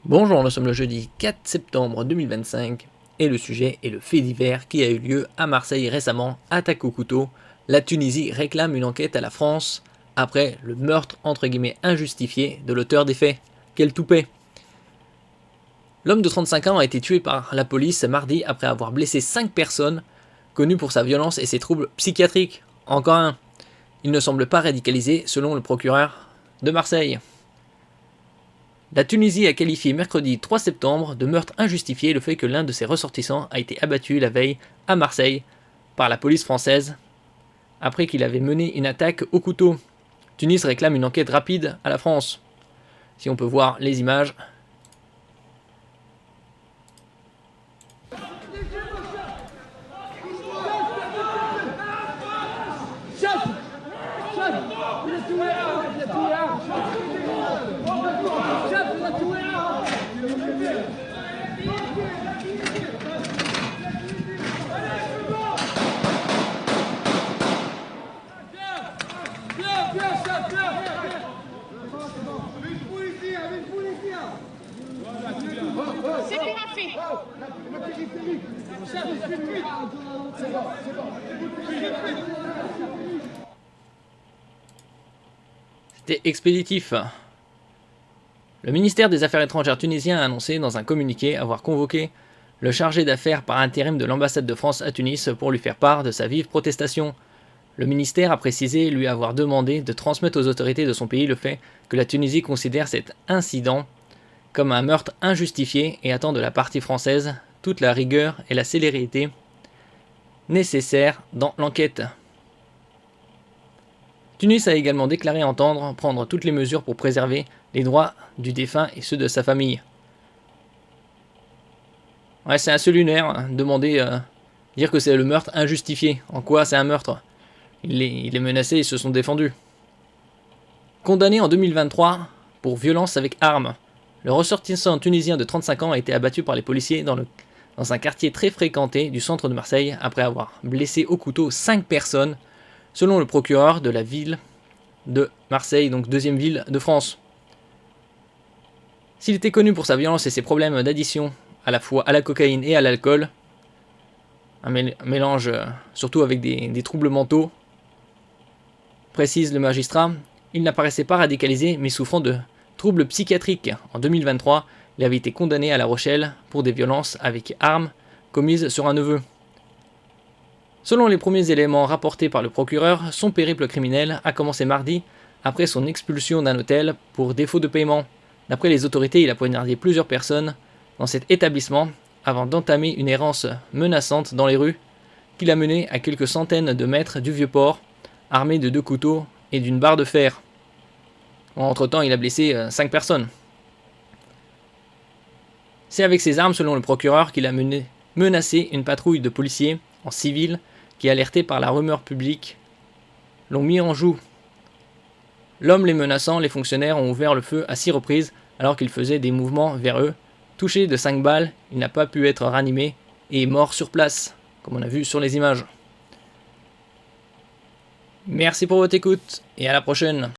Bonjour, nous sommes le jeudi 4 septembre 2025 et le sujet est le fait divers qui a eu lieu à Marseille récemment, attaque au couteau. La Tunisie réclame une enquête à la France après le meurtre entre guillemets injustifié de l'auteur des faits. Quel toupet! L'homme de 35 ans a été tué par la police mardi après avoir blessé 5 personnes, connu pour sa violence et ses troubles psychiatriques. Encore un. Il ne semble pas radicalisé selon le procureur de Marseille. La Tunisie a qualifié mercredi 3 septembre de meurtre injustifié le fait que l'un de ses ressortissants a été abattu la veille à Marseille par la police française après qu'il avait mené une attaque au couteau. Tunis réclame une enquête rapide à la France. Si on peut voir les images. C'est bien fait. C'était expéditif. Le ministère des Affaires étrangères tunisien a annoncé dans un communiqué avoir convoqué le chargé d'affaires par intérim de l'ambassade de France à Tunis pour lui faire part de sa vive protestation. Le ministère a précisé lui avoir demandé de transmettre aux autorités de son pays le fait que la Tunisie considère cet incident comme un meurtre injustifié et attend de la partie française toute la rigueur et la célérité nécessaires dans l'enquête. Tunis a également déclaré entendre prendre toutes les mesures pour préserver les droits du défunt et ceux de sa famille. Ouais, c'est assez lunaire, hein, dire que c'est le meurtre injustifié. En quoi c'est un meurtre? Il est menacé et ils se sont défendus. Condamné en 2023 pour violence avec arme, le ressortissant tunisien de 35 ans a été abattu par les policiers dans un quartier très fréquenté du centre de Marseille après avoir blessé au couteau 5 personnes, selon le procureur de la ville de Marseille, donc deuxième ville de France. S'il était connu pour sa violence et ses problèmes d'addiction à la fois à la cocaïne et à l'alcool, un mélange surtout avec des troubles mentaux, précise le magistrat, il n'apparaissait pas radicalisé mais souffrant de troubles psychiatriques. En 2023, il avait été condamné à La Rochelle pour des violences avec armes commises sur un neveu. Selon les premiers éléments rapportés par le procureur, son périple criminel a commencé mardi après son expulsion d'un hôtel pour défaut de paiement. D'après les autorités, il a poignardé plusieurs personnes dans cet établissement avant d'entamer une errance menaçante dans les rues qui l'a mené à quelques centaines de mètres du Vieux-Port, armé de 2 couteaux et d'une barre de fer. Entre-temps, il a blessé 5 personnes. C'est avec ces armes, selon le procureur, qu'il a menacé une patrouille de policiers en civil qui, alertés par la rumeur publique, l'ont mis en joue. L'homme les menaçant, les fonctionnaires ont ouvert le feu à 6 reprises alors qu'il faisait des mouvements vers eux. Touché de 5 balles, il n'a pas pu être ranimé et est mort sur place, comme on a vu sur les images. Merci pour votre écoute et à la prochaine.